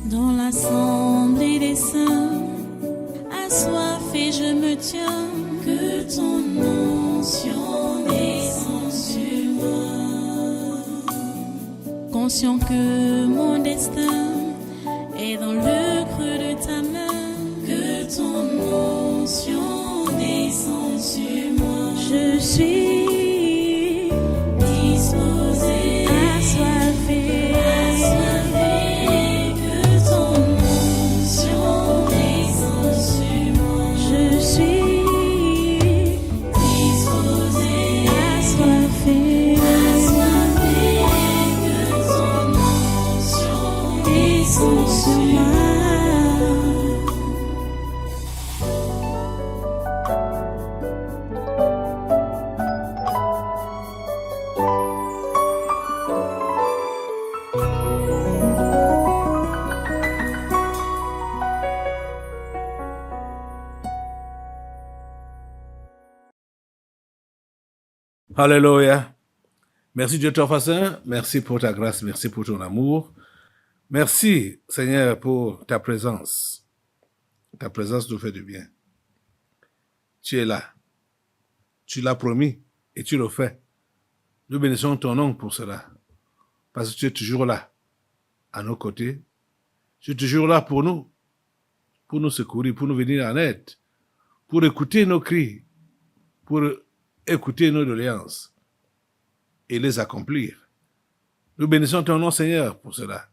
Dans l'assemblée des saints, assoiffé je me tiens, que ton onction descende sur moi. Conscient que mon destin est dans le creux de ta main, que ton onction descende sur moi. Je suis disposé, assoiffé, que ton onction descende sur moi. Je suis disposé, assoiffé, que ton onction descende sur moi. Alléluia. Merci Dieu Tout-Puissant. Merci pour ta grâce. Merci pour ton amour. Merci Seigneur pour ta présence. Ta présence nous fait du bien. Tu es là. Tu l'as promis et tu le fais. Nous bénissons ton nom pour cela. Parce que tu es toujours là, à nos côtés. Tu es toujours là pour nous secourir, pour nous venir en aide, pour écouter nos cris, pour écouter nos doléances et les accomplir. Nous bénissons ton nom, Seigneur, pour cela.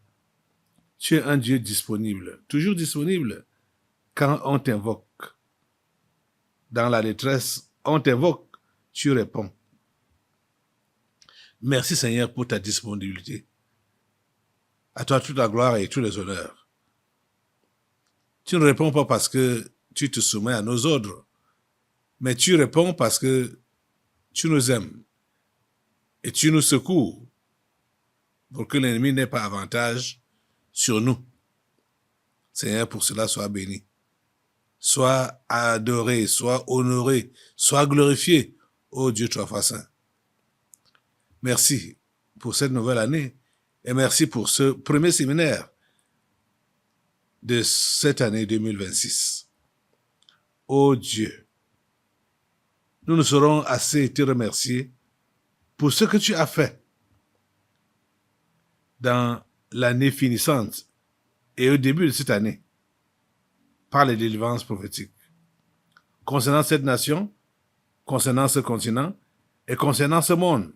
Tu es un Dieu disponible, toujours disponible quand on t'invoque. Dans la détresse, on t'invoque, tu réponds. Merci, Seigneur, pour ta disponibilité. À toi toute la gloire et tous les honneurs. Tu ne réponds pas parce que tu te soumets à nos ordres, mais tu réponds parce que tu nous aimes et tu nous secours pour que l'ennemi n'ait pas avantage sur nous. Seigneur, pour cela, sois béni. Sois adoré, sois honoré, sois glorifié, ô Dieu Tout-Puissant. Merci pour cette nouvelle année et merci pour ce premier séminaire de cette année 2026. Ô Dieu, nous ne saurons assez te remercier pour ce que tu as fait dans l'année finissante et au début de cette année par les délivrances prophétiques concernant cette nation, concernant ce continent et concernant ce monde.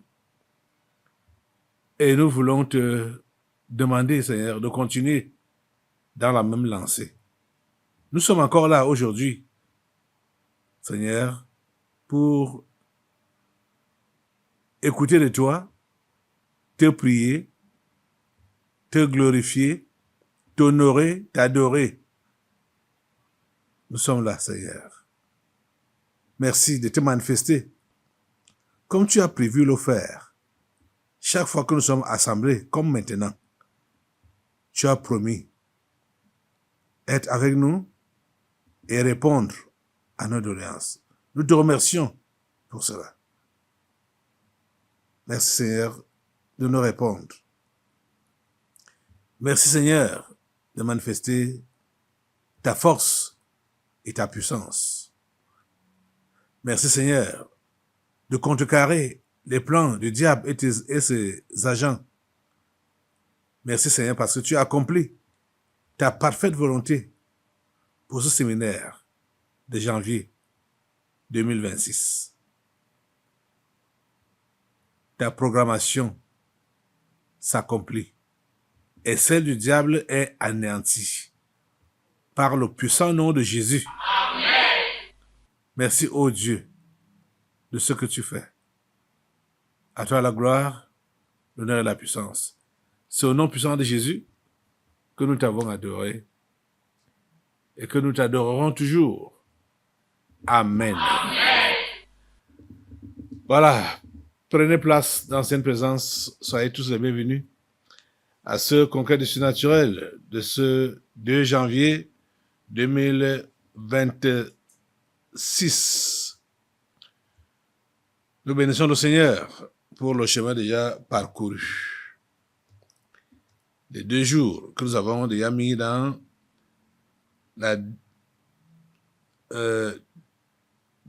Et nous voulons te demander, Seigneur, de continuer dans la même lancée. Nous sommes encore là aujourd'hui, Seigneur, pour écouter de toi, te prier, te glorifier, t'honorer, t'adorer. Nous sommes là, Seigneur. Merci de te manifester comme tu as prévu le faire. Chaque fois que nous sommes assemblés, comme maintenant, tu as promis être avec nous et répondre à nos doléances. Nous te remercions pour cela. Merci, Seigneur, de nous répondre. Merci, Seigneur, de manifester ta force et ta puissance. Merci, Seigneur, de contrecarrer les plans du diable et ses agents. Merci, Seigneur, parce que tu as accompli ta parfaite volonté pour ce séminaire de janvier 2026. Ta programmation s'accomplit et celle du diable est anéantie par le puissant nom de Jésus. Amen. Merci, ô Dieu, de ce que tu fais. À toi la gloire, l'honneur et la puissance. C'est au nom puissant de Jésus que nous t'avons adoré et que nous t'adorerons toujours. Amen. Amen. Voilà, prenez place dans cette présence, soyez tous les bienvenus à ce congrès du surnaturel de ce 2 janvier 2026. Nous bénissons le Seigneur pour le chemin déjà parcouru. les 2 jours que nous avons déjà mis dans la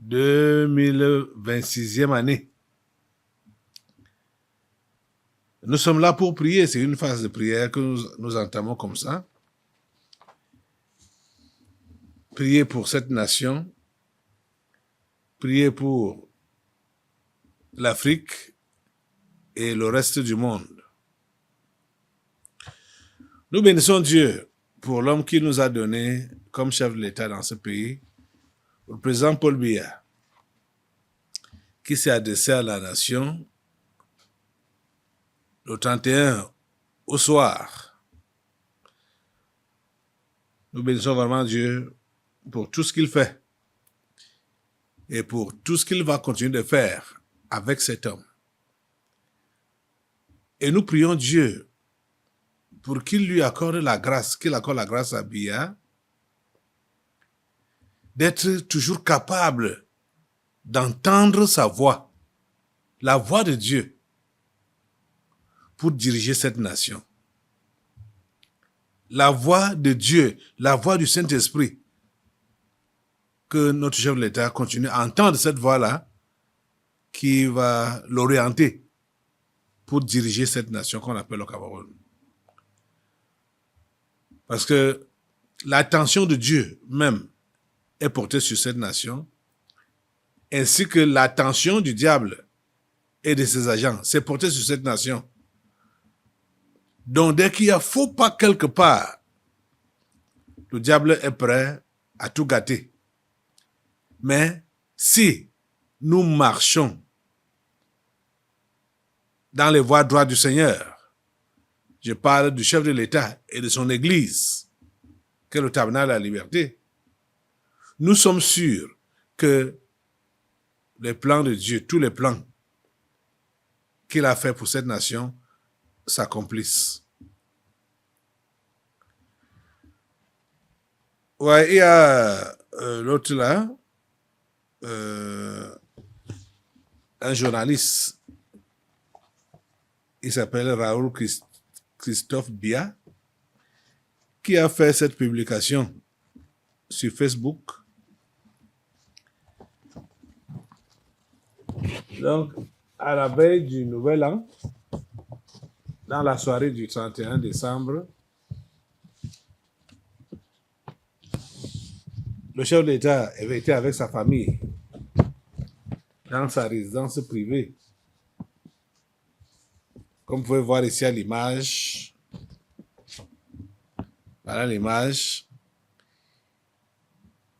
2026e année. Nous sommes là pour prier. C'est une phase de prière que nous entamons comme ça. Prier pour cette nation. Prier pour l'Afrique et le reste du monde. Nous bénissons Dieu pour l'homme qu'il nous a donné comme chef de l'État dans ce pays, le président Paul Biya, qui s'est adressé à la nation le 31 au soir. Nous bénissons vraiment Dieu pour tout ce qu'il fait et pour tout ce qu'il va continuer de faire avec cet homme. Et nous prions Dieu pour qu'il lui accorde la grâce, qu'il accorde la grâce à Biya d'être toujours capable d'entendre sa voix, la voix de Dieu, pour diriger cette nation. La voix de Dieu, la voix du Saint-Esprit, que notre chef de l'État continue à entendre cette voix-là qui va l'orienter pour diriger cette nation qu'on appelle le Cameroun. Parce que l'attention de Dieu même est portée sur cette nation, ainsi que l'attention du diable et de ses agents s'est portée sur cette nation. Donc dès qu'il y a faux pas quelque part, le diable est prêt à tout gâter. Mais si nous marchons dans les voies droites du Seigneur, je parle du chef de l'État et de son Église, qui est le tabernacle de la liberté, nous sommes sûrs que les plans de Dieu, tous les plans qu'il a fait pour cette nation, s'accomplissent. Ouais, il y a l'autre là, un journaliste, il s'appelle Raoul Christophe Biya, qui a fait cette publication sur Facebook. Donc, à la veille du Nouvel An, dans la soirée du 31 décembre, le chef de l'État avait été avec sa famille dans sa résidence privée. Comme vous pouvez voir ici à l'image, voilà l'image.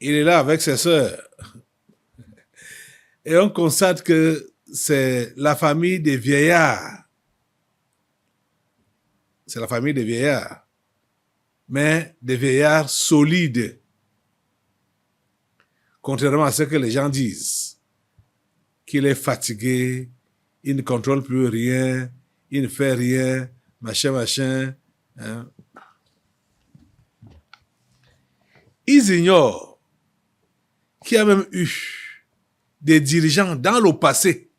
Il est là avec ses sœurs. Et on constate que c'est la famille des vieillards. C'est la famille des vieillards. Mais des vieillards solides. Contrairement à ce que les gens disent. Qu'il est fatigué, il ne contrôle plus rien, il ne fait rien, machin. Hein. Ils ignorent qu'il y a même eu des dirigeants dans le passé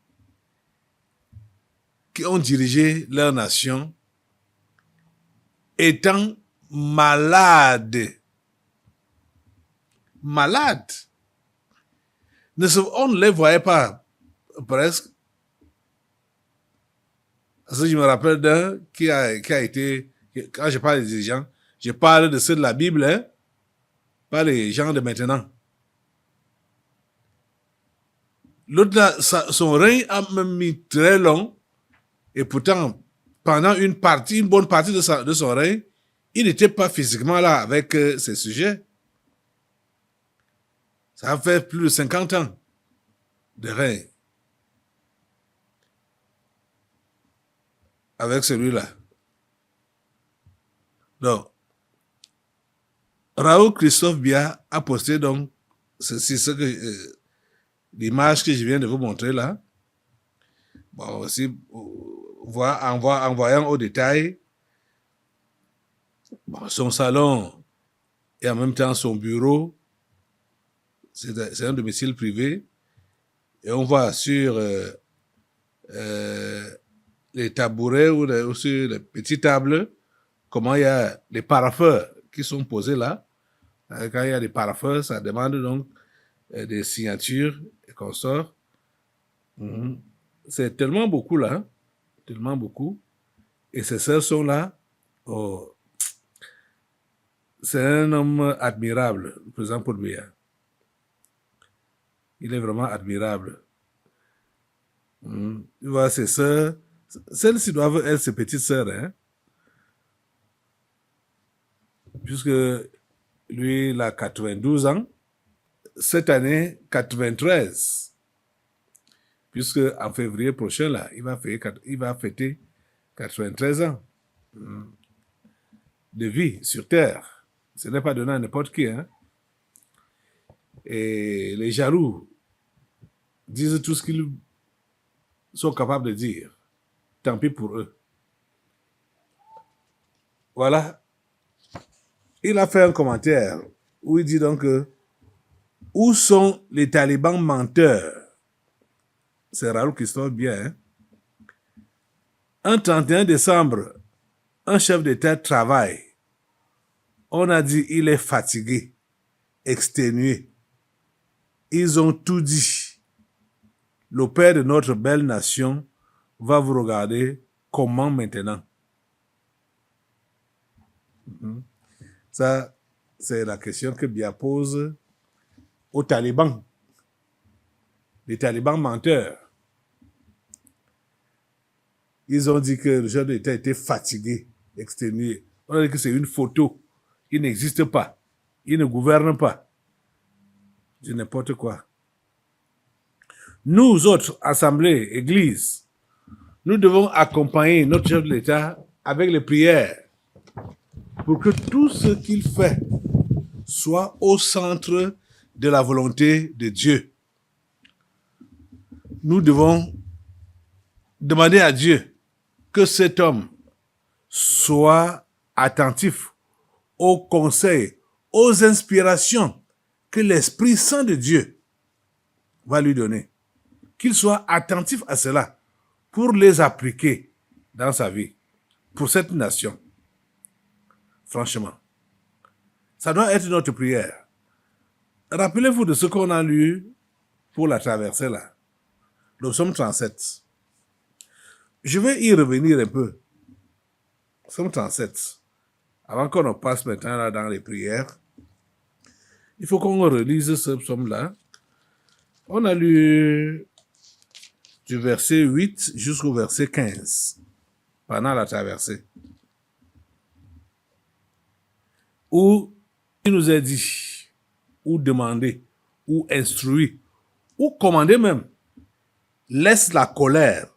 qui ont dirigé leur nation étant malades. Malades. On ne les voyait pas presque. Parce que je me rappelle d'un qui a été, quand je parle des dirigeants, je parle de ceux de la Bible, hein, pas les gens de maintenant. L'autre là, son règne a même mis très long, et pourtant, pendant une bonne partie de son règne, il n'était pas physiquement là avec ses sujets. Ça a fait plus de 50 ans de règne avec celui-là. Donc, Raoul Christophe Biya a posté donc, c'est ce que l'image que je viens de vous montrer là. Bon, aussi, en voyant au détail son salon et en même temps son bureau, c'est un domicile privé, et on voit sur les tabourets ou sur les petites tables comment il y a des parapheurs qui sont posés là. Quand il y a des parapheurs, ça demande donc des signatures et consorts. C'est tellement beaucoup là, hein, tellement beaucoup. Et ces sœurs sont là. Oh, c'est un homme admirable, le président Paul Biya. Il est vraiment admirable. Tu vois, ses sœurs, celles-ci doivent être ses petites sœurs, hein, puisque lui, il a 92 ans. Cette année, 93. Puisque en février prochain, là, il va fêter 93 ans de vie sur Terre. Ce n'est pas donné à n'importe qui, hein. Et les jaloux disent tout ce qu'ils sont capables de dire. Tant pis pour eux. Voilà. Il a fait un commentaire où il dit donc où sont les talibans menteurs? C'est Raoul Christophe bien. Hein? Un 31 décembre, un chef d'État travaille. On a dit il est fatigué, exténué. Ils ont tout dit. Le père de notre belle nation va vous regarder comment maintenant. Ça, c'est la question que Biya pose aux talibans. Les talibans menteurs. Ils ont dit que le chef d'État était fatigué, exténué. On a dit que c'est une photo. Il n'existe pas. Il ne gouverne pas. C'est n'importe quoi. Nous autres, assemblée, église, nous devons accompagner notre chef de l'État avec les prières pour que tout ce qu'il fait soit au centre de la volonté de Dieu. Nous devons demander à Dieu que cet homme soit attentif aux conseils, aux inspirations que l'Esprit Saint de Dieu va lui donner. Qu'il soit attentif à cela pour les appliquer dans sa vie, pour cette nation. Franchement, ça doit être notre prière. Rappelez-vous de ce qu'on a lu pour la traversée là, le psaume 37. Je vais y revenir un peu. Psaume 37. Avant qu'on passe maintenant là dans les prières, il faut qu'on relise ce psaume-là. On a lu du verset 8 jusqu'au verset 15 pendant la traversée, où il nous a dit, ou demandé, ou instruit, ou commandé même, laisse la colère,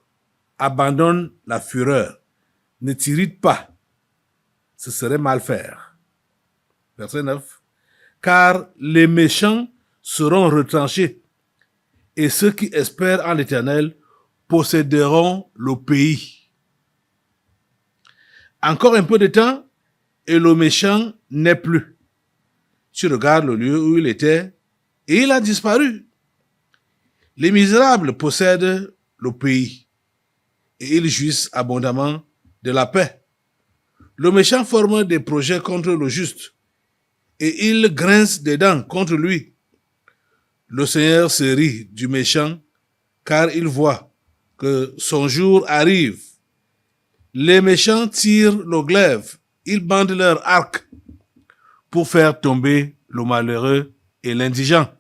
abandonne la fureur, ne t'irrite pas, ce serait mal faire. Verset 9. Car les méchants seront retranchés, et ceux qui espèrent en l'Éternel posséderont le pays. Encore un peu de temps, et le méchant n'est plus. Tu regardes le lieu où il était, et il a disparu. Les misérables possèdent le pays, et ils jouissent abondamment de la paix. Le méchant forme des projets contre le juste, et il grince des dents contre lui. Le Seigneur se rit du méchant, car il voit que son jour arrive. Les méchants tirent le glaive, ils bandent leur arc pour faire tomber le malheureux et l'indigent,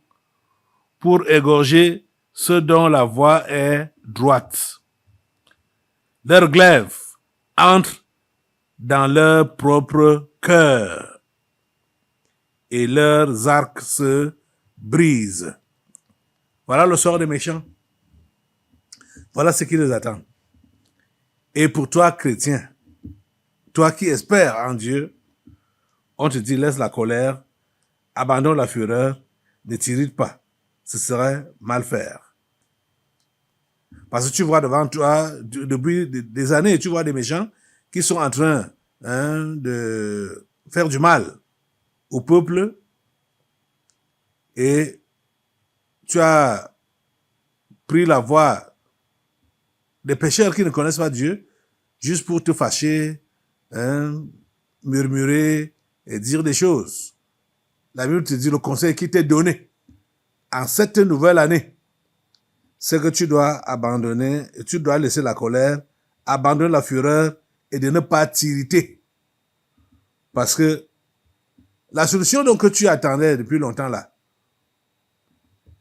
pour égorger ceux dont la voie est droite. Leur glaive entre dans leur propre cœur, et leurs arcs se brisent. Voilà le sort des méchants. Voilà ce qui les attend. Et pour toi, chrétien, toi qui espères en Dieu, on te dit, laisse la colère, abandonne la fureur, ne t'irrite pas. Ce serait mal faire. Parce que tu vois devant toi, depuis des années, tu vois des méchants qui sont en train de faire du mal au peuple, et tu as pris la voie des pécheurs qui ne connaissent pas Dieu juste pour te fâcher, murmurer et dire des choses. La Bible te dit le conseil qui t'est donné en cette nouvelle année, c'est que tu dois abandonner, tu dois laisser la colère, abandonner la fureur et de ne pas t'irriter. Parce que la solution donc que tu attendais depuis longtemps là,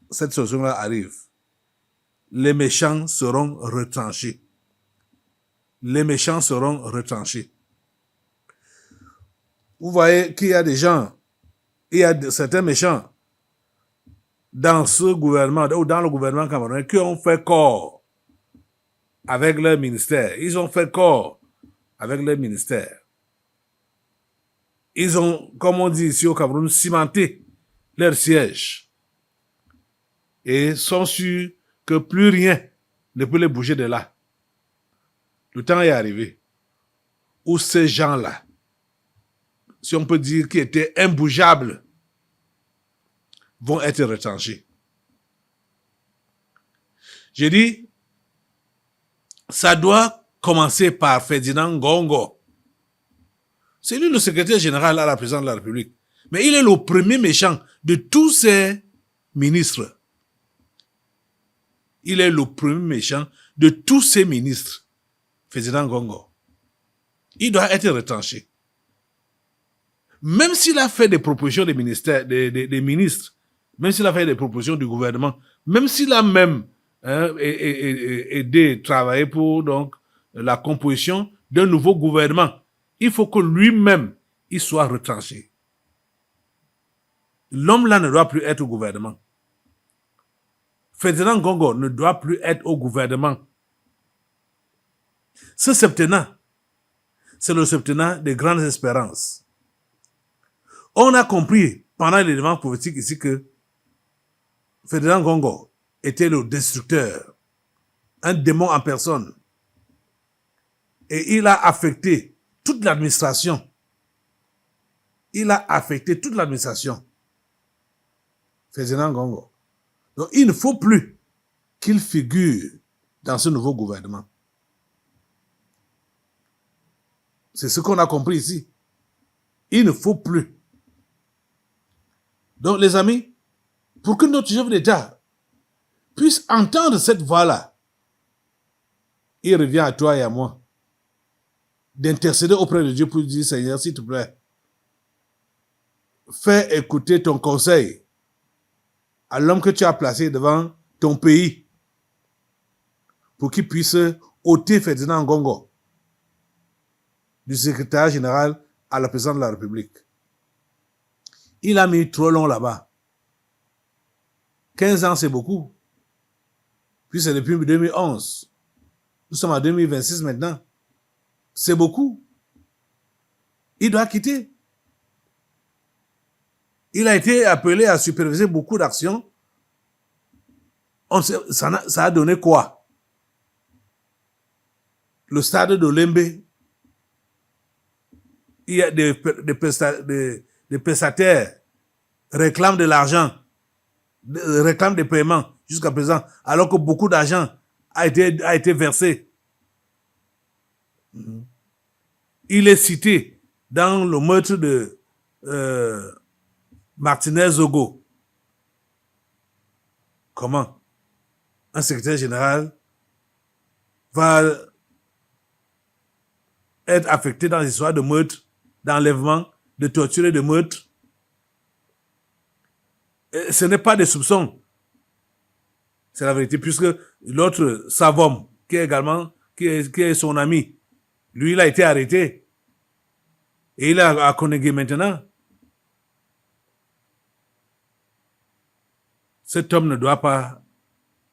cette solution-là arrive. Les méchants seront retranchés. Les méchants seront retranchés. Vous voyez qu'il y a des gens, il y a certains méchants dans ce gouvernement, ou dans le gouvernement camerounais, qui ont fait corps avec leur ministère. Ils ont fait corps avec leur ministère. Ils ont, comme on dit ici au Cameroun, cimenté leur siège. Et sont sûrs que plus rien ne peut les bouger de là. Le temps est arrivé où ces gens-là, si on peut dire qu'ils étaient imbougeables, vont être retranchés. J'ai dit, ça doit commencer par Ferdinand Ngongo. C'est lui le secrétaire général à la présidence de la République. Mais il est le premier méchant de tous ces ministres. Il est le premier méchant de tous ces ministres. Ferdinand Ngongo. Il doit être retranché. Même s'il a fait des propositions des ministères, des ministres, même s'il a fait des propositions du gouvernement, même s'il a même aidé, travaillé pour donc la composition d'un nouveau gouvernement, il faut que lui-même il soit retranché. L'homme-là ne doit plus être au gouvernement. Ferdinand Ngongo ne doit plus être au gouvernement. Ce septennat, c'est le septennat des grandes espérances. On a compris pendant l'élément prophétique ici que Ferdinand Ngongo était le destructeur, un démon en personne. Et il a affecté toute l'administration. Il a affecté toute l'administration. Ferdinand Ngongo. Donc il ne faut plus qu'il figure dans ce nouveau gouvernement. C'est ce qu'on a compris ici. Il ne faut plus. Donc les amis, pour que notre chef d'État puisse entendre cette voix-là, il revient à toi et à moi d'intercéder auprès de Dieu pour dire, Seigneur, s'il te plaît, fais écouter ton conseil à l'homme que tu as placé devant ton pays pour qu'il puisse ôter Ferdinand Ngongo du secrétaire général à la présidence de la République. Il a mis trop long là-bas. 15 ans, c'est beaucoup. Puis c'est depuis 2011. Nous sommes en 2026 maintenant. C'est beaucoup. Il doit quitter. Il a été appelé à superviser beaucoup d'actions. Ça a donné quoi? Le stade de Lembe. Il y a des prestataires réclament de l'argent, réclament des paiements jusqu'à présent, alors que beaucoup d'argent a été versé. Il est cité dans le meurtre de Martinez Zogo. Comment un secrétaire général va être affecté dans les histoires de meurtre, d'enlèvement, de torture et de meurtre? Et ce n'est pas des soupçons. C'est la vérité, puisque l'autre Savom, qui est son ami, lui, il a été arrêté. Et il est à Konégé maintenant. Cet homme ne doit pas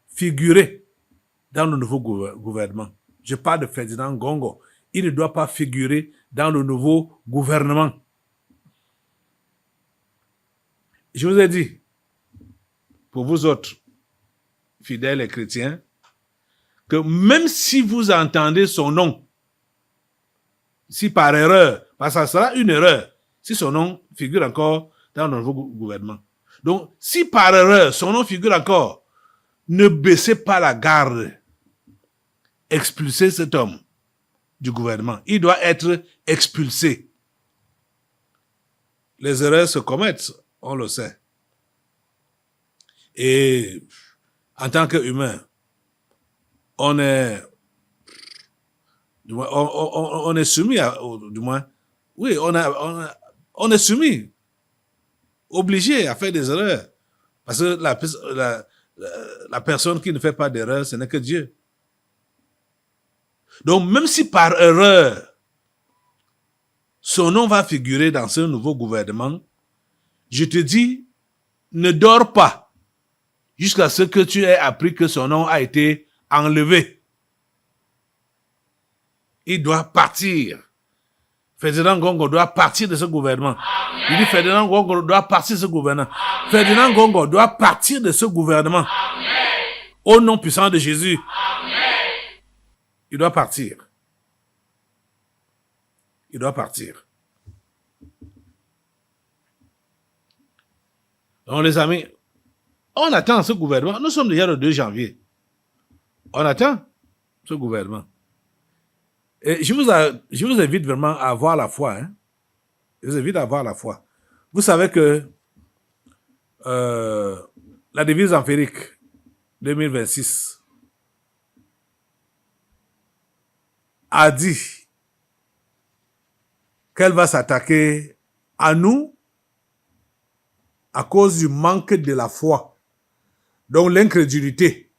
figurer dans le nouveau gouvernement. Je parle de Ferdinand Ngongo. Il ne doit pas figurer dans le nouveau gouvernement. Je vous ai dit, pour vous autres, fidèles et chrétiens, que même si vous entendez son nom, si par erreur, parce que ça sera une erreur, si son nom figure encore dans le nouveau gouvernement. Donc, si par erreur, son nom figure encore, ne baissez pas la garde. Expulsez cet homme du gouvernement. Il doit être expulsé. Les erreurs se commettent, on le sait. Et en tant qu'humain, on est, du moins, on est soumis du moins, oui, on est soumis, obligé à faire des erreurs. Parce que la personne qui ne fait pas d'erreur, ce n'est que Dieu. Donc, même si par erreur, son nom va figurer dans ce nouveau gouvernement, je te dis, ne dors pas jusqu'à ce que tu aies appris que son nom a été enlevé. Il doit partir. Ferdinand Gongo doit partir de ce gouvernement. Il dit Ferdinand Gongo doit partir de ce gouvernement. Ferdinand Gongo doit partir de ce gouvernement. Au nom puissant de Jésus. Il doit partir. Il doit partir. Donc les amis, on attend ce gouvernement. Nous sommes déjà le 2 janvier. On attend ce gouvernement. Et je vous invite vraiment à avoir la foi. Hein? Je vous invite à avoir la foi. Vous savez que la devise empirique 2026 a dit qu'elle va s'attaquer à nous à cause du manque de la foi, donc l'incrédulité.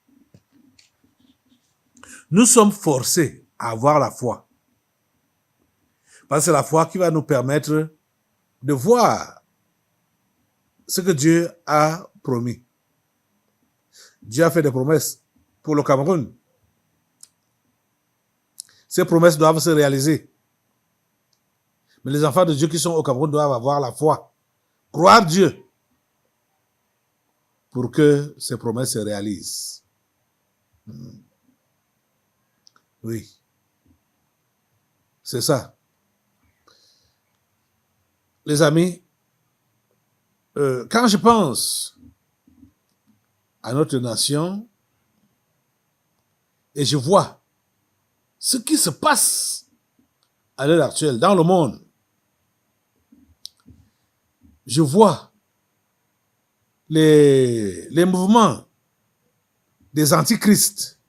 Nous sommes forcés à avoir la foi. Parce que c'est la foi qui va nous permettre de voir ce que Dieu a promis. Dieu a fait des promesses pour le Cameroun. Ces promesses doivent se réaliser. Mais les enfants de Dieu qui sont au Cameroun doivent avoir la foi. Croire Dieu pour que ces promesses se réalisent. Oui. C'est ça. Les amis, quand je pense à notre nation et je vois ce qui se passe à l'heure actuelle dans le monde, je vois les mouvements des antichrists,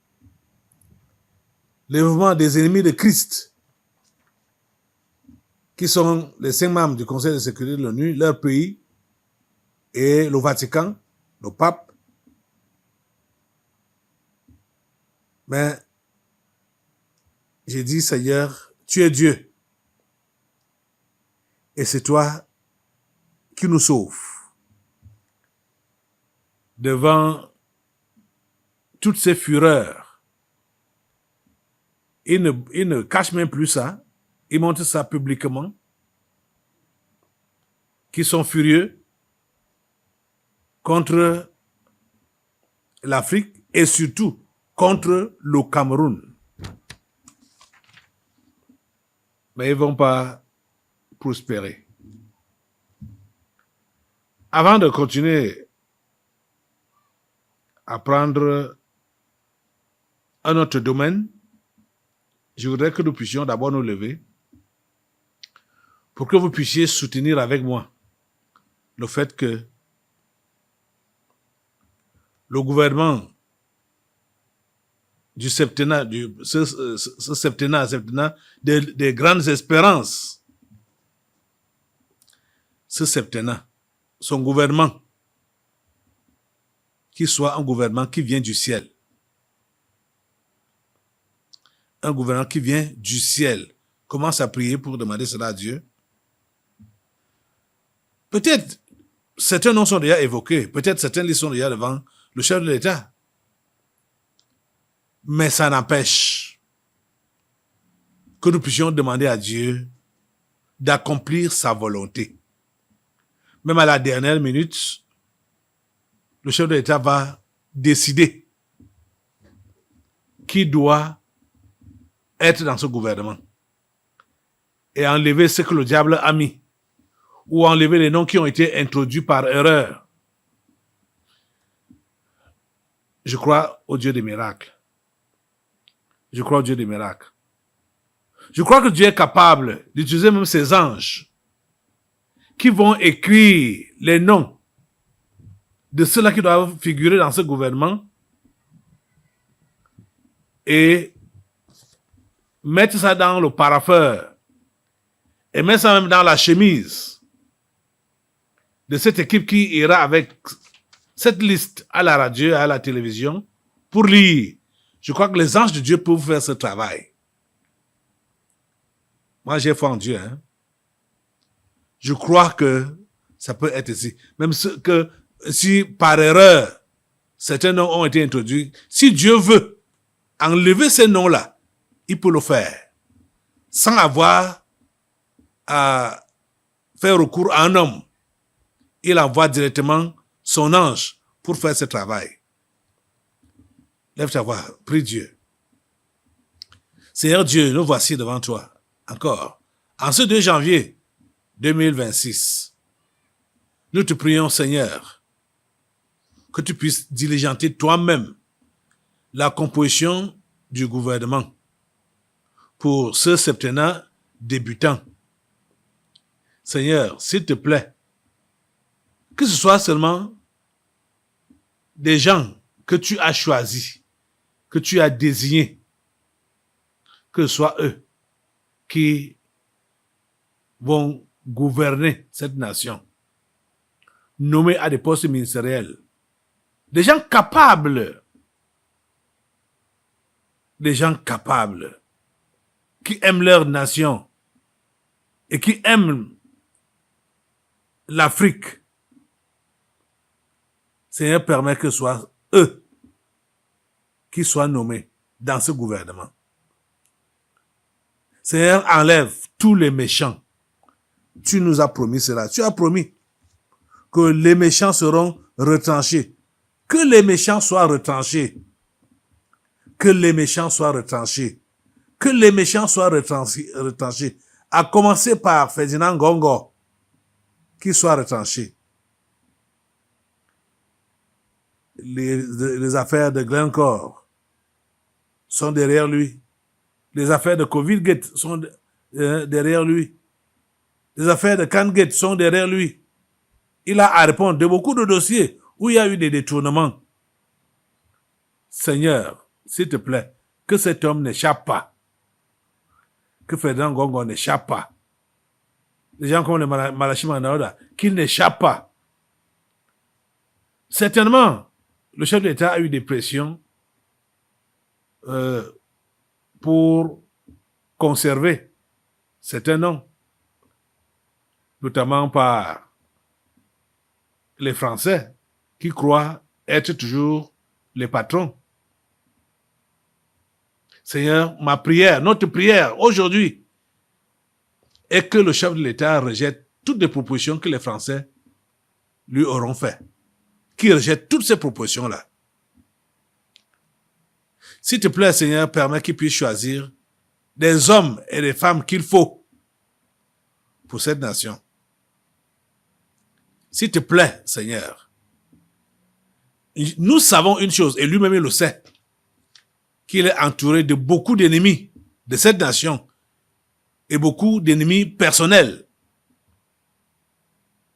les mouvements des ennemis de Christ, qui sont les 5 membres du Conseil de sécurité de l'ONU, leur pays et le Vatican, le pape. Mais j'ai dit, Seigneur, tu es Dieu. Et c'est toi qui nous sauves. Devant toutes ces fureurs, il ne cache même plus ça. Ils montrent ça publiquement, qui sont furieux contre l'Afrique et surtout contre le Cameroun. Mais ils ne vont pas prospérer. Avant de continuer à prendre un autre domaine, je voudrais que nous puissions d'abord nous lever pour que vous puissiez soutenir avec moi le fait que le gouvernement du septennat, ce septennat des grandes espérances, ce septennat, son gouvernement, qu'il soit un gouvernement qui vient du ciel. Un gouvernement qui vient du ciel. Commence à prier pour demander cela à Dieu. Peut-être certains noms sont déjà évoqués, peut-être certains listes sont déjà devant le chef de l'État. Mais ça n'empêche que nous puissions demander à Dieu d'accomplir sa volonté. Même à la dernière minute, le chef de l'État va décider qui doit être dans ce gouvernement et enlever ce que le diable a mis ou enlever les noms qui ont été introduits par erreur. Je crois au Dieu des miracles. Je crois au Dieu des miracles. Je crois que Dieu est capable d'utiliser même ses anges qui vont écrire les noms de ceux-là qui doivent figurer dans ce gouvernement et mettre ça dans le paraffeur et mettre ça même dans la chemise de cette équipe qui ira avec cette liste à la radio et à la télévision pour lire. Je crois que les anges de Dieu peuvent faire ce travail. Moi, j'ai foi en Dieu. Je crois que ça peut être ici. Même que si par erreur, certains noms ont été introduits, si Dieu veut enlever ces noms-là, il peut le faire. Sans avoir à faire recours à un homme. Il envoie directement son ange pour faire ce travail. Lève ta voix, prie Dieu. Seigneur Dieu, nous voici devant toi, encore. En ce 2 janvier 2026, nous te prions, Seigneur, que tu puisses diligenter toi-même la composition du gouvernement pour ce septennat débutant. Seigneur, s'il te plaît, que ce soit seulement des gens que tu as choisis, que tu as désignés, que ce soit eux qui vont gouverner cette nation, nommés à des postes ministériels, des gens capables, qui aiment leur nation et qui aiment l'Afrique. Seigneur, permet que ce soit eux qui soient nommés dans ce gouvernement. Seigneur, enlève tous les méchants. Tu nous as promis cela. Tu as promis que les méchants seront retranchés. Que les méchants soient retranchés. Que les méchants soient retranchés. Que les méchants soient retranchés. À commencer par Ferdinand Gongo, qui soit retranché. Les affaires de Glencore sont derrière lui. Les affaires de Covid-Gate sont derrière lui. Les affaires de Can-Gate sont derrière lui. Il a à répondre de beaucoup de dossiers où il y a eu des détournements. Seigneur, s'il te plaît, que cet homme n'échappe pas. Que Ferdinand Gongo n'échappe pas. Les gens comme le Malachi Manaoda, qu'il n'échappe pas. Certainement, le chef de l'État a eu des pressions pour conserver certains noms, notamment par les Français qui croient être toujours les patrons. Seigneur, ma prière, notre prière aujourd'hui est que le chef de l'État rejette toutes les propositions que les Français lui auront faites. Qu'il rejette toutes ces propositions-là. S'il te plaît, Seigneur, permets qu'il puisse choisir des hommes et des femmes qu'il faut pour cette nation. S'il te plaît, Seigneur, nous savons une chose, et lui-même il le sait, qu'il est entouré de beaucoup d'ennemis de cette nation et beaucoup d'ennemis personnels,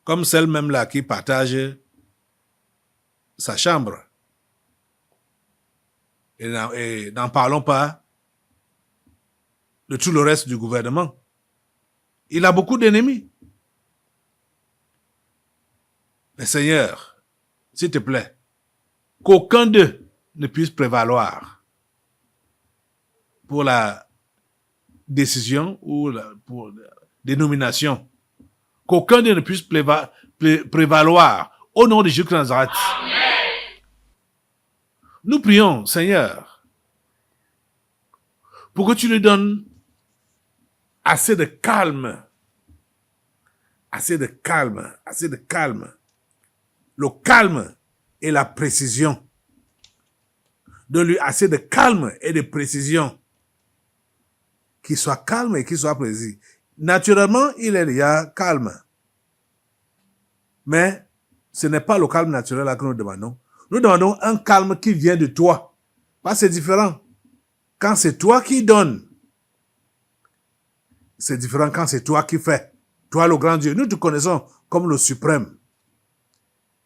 comme celle même là qui partage sa chambre. Et n'en parlons pas de tout le reste du gouvernement. Il a beaucoup d'ennemis. Mais Seigneur, s'il te plaît, qu'aucun d'eux ne puisse prévaloir pour la décision ou pour des nominations. Qu'aucun d'eux ne puisse prévaloir au nom de Jésus-Christ de Nazareth. Nous prions, Seigneur, pour que tu lui donnes assez de calme. Assez de calme. Assez de calme. Le calme et la précision. Donne-lui assez de calme et de précision. Qu'il soit calme et qu'il soit précis. Naturellement, il est déjà calme. Mais ce n'est pas le calme naturel là que nous demandons. Nous demandons un calme qui vient de toi. Parce que c'est différent. Quand c'est toi qui donnes, c'est différent quand c'est toi qui fais. Toi, le grand Dieu, nous te connaissons comme le suprême.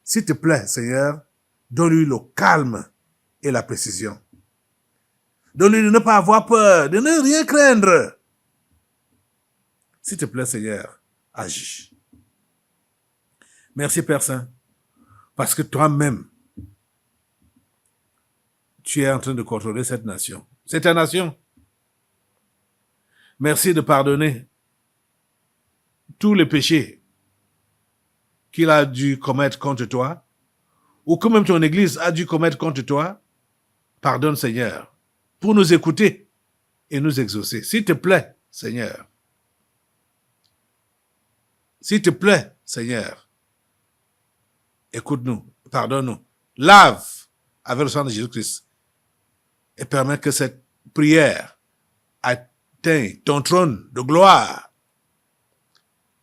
S'il te plaît, Seigneur, donne-lui le calme et la précision. Donne-lui de ne pas avoir peur, de ne rien craindre. S'il te plaît, Seigneur, agis. Merci, Père Saint, parce que toi-même, tu es en train de contrôler cette nation. C'est ta nation. Merci de pardonner tous les péchés qu'il a dû commettre contre toi, ou que même ton Église a dû commettre contre toi. Pardonne, Seigneur, pour nous écouter et nous exaucer. S'il te plaît, Seigneur. S'il te plaît, Seigneur, écoute-nous, pardonne-nous, lave avec le sang de Jésus-Christ et permets que cette prière atteigne ton trône de gloire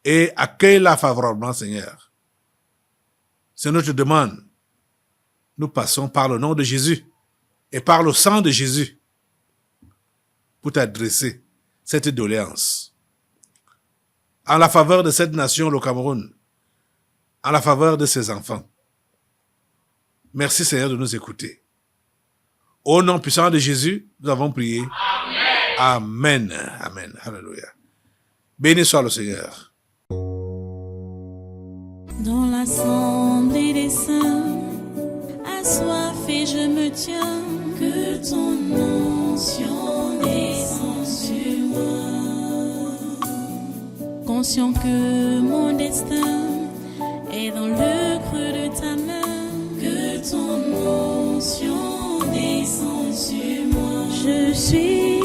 et accueille-la favorablement, Seigneur. C'est notre demande. Nous passons par le nom de Jésus et par le sang de Jésus pour t'adresser cette doléance. En la faveur de cette nation, le Cameroun, en la faveur de ses enfants. Merci, Seigneur, de nous écouter. Au nom puissant de Jésus, nous avons prié. Amen. Amen. Amen. Alléluia. Béni soit le Seigneur. Dans l'assemblée des saints, assoiffé je me tiens, que ton onction descende sur moi. Conscient que mon destin est dans le creux de ta main, que ton onction descende sur moi. Je suis